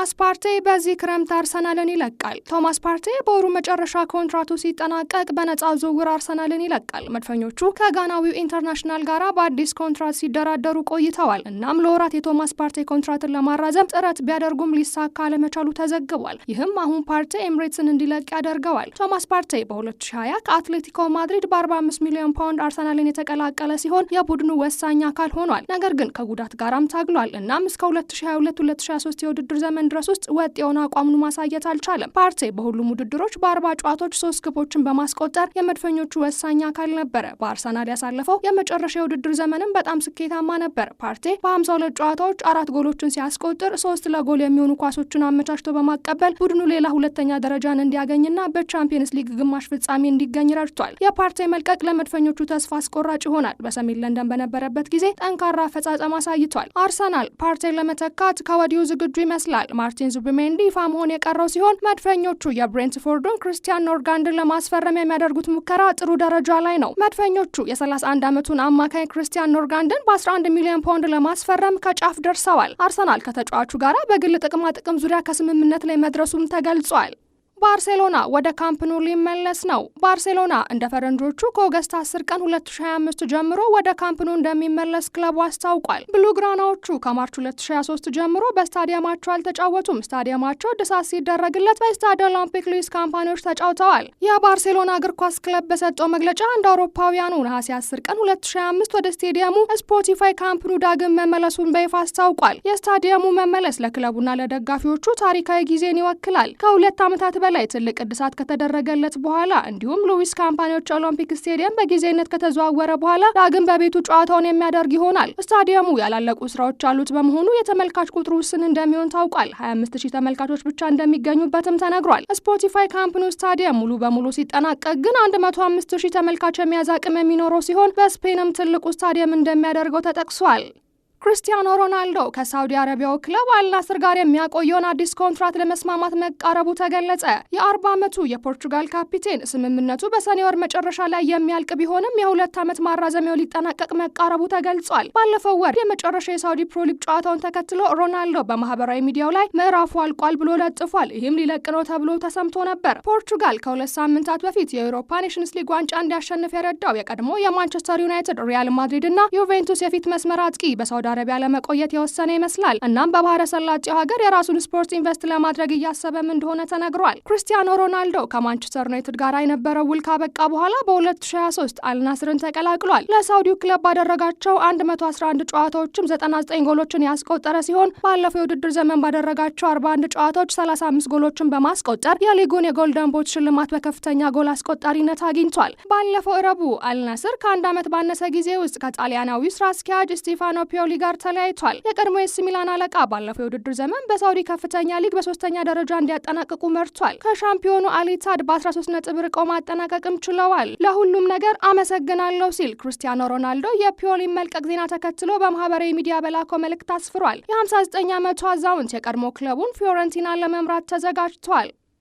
ቶማስ ፓርቴ በዚህ ክረምት አርሰናልን ይለቃል። ቶማስ ፓርቴ በወሩ መጨረሻ ኮንትራቱ ሲጠናቀቅ በነፃ ዝውውር አርሰናልን ይለቃል። መድፈኞቹ ከጋናዊው ኢንተርናሽናል ጋር በአዲስ ኮንትራት ሲደራደሩ ቆይተዋል። እናም ለወራት የቶማስ ፓርቴ ኮንትራትን ለማራዘም ጥረት ቢያደርጉም ሊሳካ አለመቻሉ ተዘግቧል። ይህም አሁን ፓርቴ ኤምሬትስን እንዲለቅ ያደርገዋል። ቶማስ ፓርቴ በ2020 ከአትሌቲኮ ማድሪድ በ45 ሚሊዮን ፓውንድ አርሰናልን የተቀላቀለ ሲሆን የቡድኑ ወሳኝ አካል ሆኗል። ነገር ግን ከጉዳት ጋራም ታግሏል። እናም እስከ 2022-2023 የውድድር ዘመን ድረስ ውስጥ ወጥ የሆነ አቋሙን ማሳየት አልቻለም። ፓርቴ በሁሉም ውድድሮች በ40 ጨዋታዎች 3 ግቦችን በማስቆጠር የመድፈኞቹ ወሳኝ አካል ነበረ። በአርሰናል ያሳለፈው የመጨረሻ የውድድር ዘመንም በጣም ስኬታማ ነበር። ፓርቴ በ52 ጨዋታዎች 4 ጎሎችን ሲያስቆጥር 3 ለጎል የሚሆኑ ኳሶችን አመቻችቶ በማቀበል ቡድኑ ሌላ ሁለተኛ ደረጃን እንዲያገኝና በቻምፒየንስ ሊግ ግማሽ ፍጻሜ እንዲገኝ ረድቷል። የፓርቴ መልቀቅ ለመድፈኞቹ ተስፋ አስቆራጭ ይሆናል። በሰሜን ለንደን በነበረበት ጊዜ ጠንካራ አፈጻጸም አሳይቷል። አርሰናል ፓርቴን ለመተካት ከወዲሁ ዝግጁ ይመስላል። ማርቲን ዙቢሜንዲ ይፋ መሆን የቀረው ሲሆን መድፈኞቹ የብሬንትፎርዱን ክሪስቲያን ኖርጋንድን ለማስፈረም የሚያደርጉት ሙከራ ጥሩ ደረጃ ላይ ነው። መድፈኞቹ የ31 ዓመቱን አማካይ ክሪስቲያን ኖርጋንድን በ11 ሚሊዮን ፓውንድ ለማስፈረም ከጫፍ ደርሰዋል። አርሰናል ከተጫዋቹ ጋር በግል ጥቅማ ጥቅም ዙሪያ ከስምምነት ላይ መድረሱም ተገልጿል። ባርሴሎና ወደ ካምፕ ኑ ሊመለስ ነው። ባርሴሎና እንደ ፈረንጆቹ ከኦገስት 10 ቀን 2025 ጀምሮ ወደ ካምፕ ኑ እንደሚመለስ ክለቡ አስታውቋል። ብሉግራናዎቹ ከማርች 2023 ጀምሮ በስታዲየማቸው አልተጫወቱም። ስታዲየማቸው እድሳት ሲደረግለት በስታድ ኦሎምፒክ ሉዊስ ካምፓኒዎች ተጫውተዋል። የባርሴሎና እግር ኳስ ክለብ በሰጠው መግለጫ እንደ አውሮፓውያኑ ነሐሴ 10 ቀን 2025 ወደ ስቴዲየሙ ስፖቲፋይ ካምፕ ኑ ዳግም መመለሱን በይፋ አስታውቋል። የስታዲየሙ መመለስ ለክለቡና ለደጋፊዎቹ ታሪካዊ ጊዜን ይወክላል። ከ2 ዓመታት ላይ ትልቅ እድሳት ከተደረገለት በኋላ እንዲሁም ሉዊስ ካምፓኒዎች ኦሎምፒክ ስቴዲየም በጊዜነት ከተዘዋወረ በኋላ ዳግም በቤቱ ጨዋታውን የሚያደርግ ይሆናል። ስታዲየሙ ያላለቁ ስራዎች ያሉት በመሆኑ የተመልካች ቁጥሩ ውስን እንደሚሆን ታውቋል። 25000 ተመልካቾች ብቻ እንደሚገኙበትም ተነግሯል። ስፖቲፋይ ካምፕ ኑ ስታዲየም ሙሉ በሙሉ ሲጠናቀቅ ግን 105000 ተመልካች የሚያዝ አቅም የሚኖረው ሲሆን በስፔንም ትልቁ ስታዲየም እንደሚያደርገው ተጠቅሷል። ክሪስቲያኖ ሮናልዶ ከሳውዲ አረቢያው ክለብ አልናስር ጋር የሚያቆየውን አዲስ ኮንትራት ለመስማማት መቃረቡ ተገለጸ። የ40 ዓመቱ የፖርቹጋል ካፒቴን ስምምነቱ በሰኔ ወር መጨረሻ ላይ የሚያልቅ ቢሆንም የ2 ዓመት ማራዘሚያው ሊጠናቀቅ መቃረቡ ተገልጿል። ባለፈው ወር የመጨረሻ የሳውዲ ፕሮ ሊግ ጨዋታውን ተከትሎ ሮናልዶ በማህበራዊ ሚዲያው ላይ ምዕራፉ አልቋል ብሎ ለጥፏል። ይህም ሊለቅ ነው ተብሎ ተሰምቶ ነበር። ፖርቹጋል ከ2 ሳምንታት በፊት የአውሮፓ ኔሽንስ ሊግ ዋንጫ እንዲያሸንፍ የረዳው የቀድሞ የማንቸስተር ዩናይትድ፣ ሪያል ማድሪድ እና ዩቬንቱስ የፊት መስመር አጥቂ በሳውዲ አረቢያ ለመቆየት የወሰነ ይመስላል። እናም በባህረ ሰላጤው ሀገር የራሱን ስፖርት ኢንቨስት ለማድረግ እያሰበም እንደሆነ ተነግሯል። ክሪስቲያኖ ሮናልዶ ከማንቸስተር ዩናይትድ ጋር የነበረው ውል ካበቃ በኋላ በ2023 አልናስርን ተቀላቅሏል። ለሳውዲው ክለብ ባደረጋቸው 111 ጨዋታዎችም 99 ጎሎችን ያስቆጠረ ሲሆን ባለፈው የውድድር ዘመን ባደረጋቸው 41 ጨዋታዎች 35 ጎሎችን በማስቆጠር የሊጉን የጎልደን ቦት ሽልማት በከፍተኛ ጎል አስቆጣሪነት አግኝቷል። ባለፈው ረቡዕ አልናስር ከ1 ዓመት ባነሰ ጊዜ ውስጥ ከጣሊያናዊ ስራ አስኪያጅ ስቴፋኖ ፒዮሊ ጋር ተለያይቷል። የቀድሞ ኤሲ ሚላን አለቃ ባለፈው የውድድር ዘመን በሳውዲ ከፍተኛ ሊግ በ3ኛ ደረጃ እንዲያጠናቅቁ መርቷል። ከሻምፒዮኑ አሊታድ በ13 ነጥብ ርቀው ማጠናቀቅም ችለዋል። ለሁሉም ነገር አመሰግናለሁ ሲል ክሪስቲያኖ ሮናልዶ የፒዮሊን መልቀቅ ዜና ተከትሎ በማህበራዊ ሚዲያ በላከው መልእክት አስፍሯል። የ59 ዓመቱ አዛውንት የቀድሞ ክለቡን ፊዮረንቲናን ለመምራት ተዘጋጅቷል።